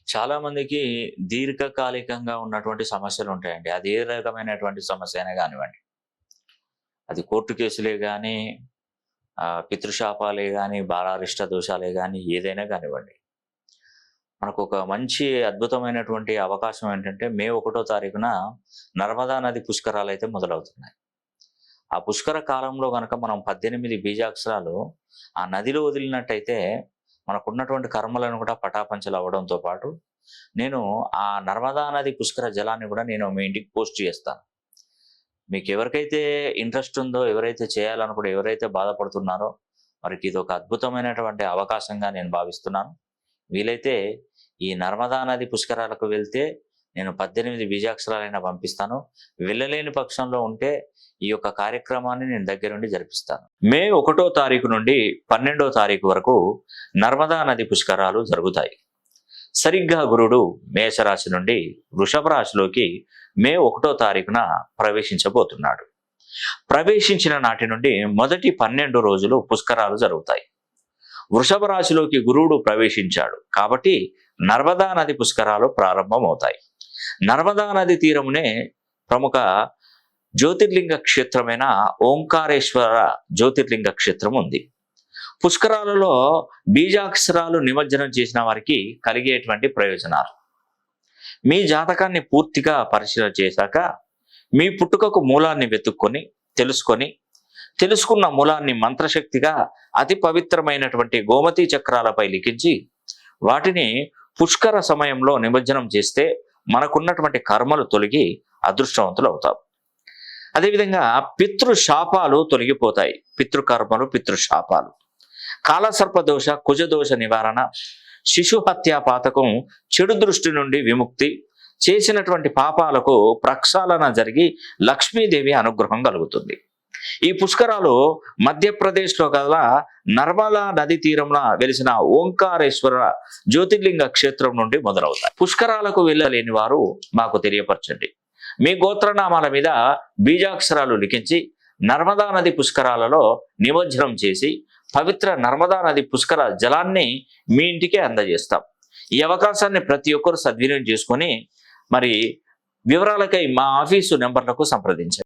చాలా మందికి దీర్ఘకాలికంగా ఉన్నటువంటి సమస్యలు ఉంటాయండి. అది ఏ రకమైనటువంటి సమస్య అయినా గానివ్వండి. అది కోర్టు కేసులే గానీ, పితృశాపాలే గానీ, బాలారిష్ట దోషాలే గానీ, ఏదైనా గానివ్వండి. మనకొక మంచి అద్భుతమైనటువంటి అవకాశం ఏంటంటే, మే 1 తారీఖున నర్మదా నది పుష్కరాలైతే మొదలవుతున్నాయి. ఆ పుష్కర కాలంలో గనక మనం 18 బీజాక్షరాలు ఆ నదిలో వదిలినట్టయితే, మనకున్నటువంటి కర్మలను కూడా పటాపంచలవ్వడంతో పాటు, నేను ఆ నర్మదా నది పుష్కర జలాన్ని గూడా నేను మీ ఇంటికి పోస్ట్ చేస్తాను. మీకెవరికైతే ఇంట్రెస్ట్ ఉందో, ఎవరైతే చేయాలనుకుని, ఎవరైతే బాధపడుతున్నారో, వారికి ఇదొక అద్భుతమైనటువంటి అవకాశంగా నేను భావిస్తున్నాను. వీలైతే ఈ నర్మదా నది పుష్కరాలకు వెళ్తే, నేను 18 బీజాక్షరాలైనా పంపిస్తాను. వెళ్ళలేని పక్షంలో ఉంటే, ఈ యొక్క కార్యక్రమాన్ని నేను దగ్గరుండి జరిపిస్తాను. మే 1 తారీఖు నుండి 12 తారీఖు వరకు నర్మదా నది పుష్కరాలు జరుగుతాయి. సరిగ్గా గురుడు మేషరాశి నుండి వృషభ రాశిలోకి మే 1 తారీఖున ప్రవేశించబోతున్నాడు. ప్రవేశించిన నాటి నుండి మొదటి 12 రోజులు పుష్కరాలు జరుగుతాయి. వృషభ రాశిలోకి గురువుడు ప్రవేశించాడు కాబట్టి నర్మదా నది పుష్కరాలు ప్రారంభమవుతాయి. నర్మదా నది తీరమునే ప్రముఖ జ్యోతిర్లింగ క్షేత్రమైన ఓంకారేశ్వర జ్యోతిర్లింగ క్షేత్రం ఉంది. పుష్కరాలలో బీజాక్షరాలు నిమజ్జనం చేసిన వారికి కలిగేటువంటి ప్రయోజనాలు. మీ జాతకాన్ని పూర్తిగా పరిశీలన చేశాక మీ పుట్టుకకు మూలాన్ని వెతుక్కొని తెలుసుకున్న మూలాన్ని మంత్రశక్తిగా అతి పవిత్రమైనటువంటి గోమతీ చక్రాలపై లిఖించి వాటిని పుష్కర సమయంలో నిమజ్జనం చేస్తే మనకున్నటువంటి కర్మలు తొలగి అదృష్టవంతులు అవుతాం. అదేవిధంగా పితృశాపాలు తొలగిపోతాయి. పితృకర్మలు, పితృశాపాలు, కాలసర్పదోష, కుజదోష నివారణ, శిశు హత్యా పాతకం, చెడు దృష్టి నుండి విముక్తి, చేసినటువంటి పాపాలకు ప్రక్షాళన జరిగి లక్ష్మీదేవి అనుగ్రహం కలుగుతుంది. ఈ పుష్కరాలు మధ్యప్రదేశ్లో గల నర్మదా నది తీరంలో వెలిసిన ఓంకారేశ్వర జ్యోతిర్లింగ క్షేత్రం నుండి మొదలవుతాయి. పుష్కరాలకు వెళ్ళలేని వారు మాకు తెలియపరచండి. మీ గోత్రనామాల మీద బీజాక్షరాలు లిఖించి నర్మదా నది పుష్కరాలలో నిమజ్జనం చేసి పవిత్ర నర్మదా నది పుష్కర జలాన్ని మీ ఇంటికే అందజేస్తాం. ఈ అవకాశాన్ని ప్రతి ఒక్కరు సద్వినియోగం చేసుకొని మరి వివరాలకై మా ఆఫీసు నెంబర్లకు సంప్రదించండి.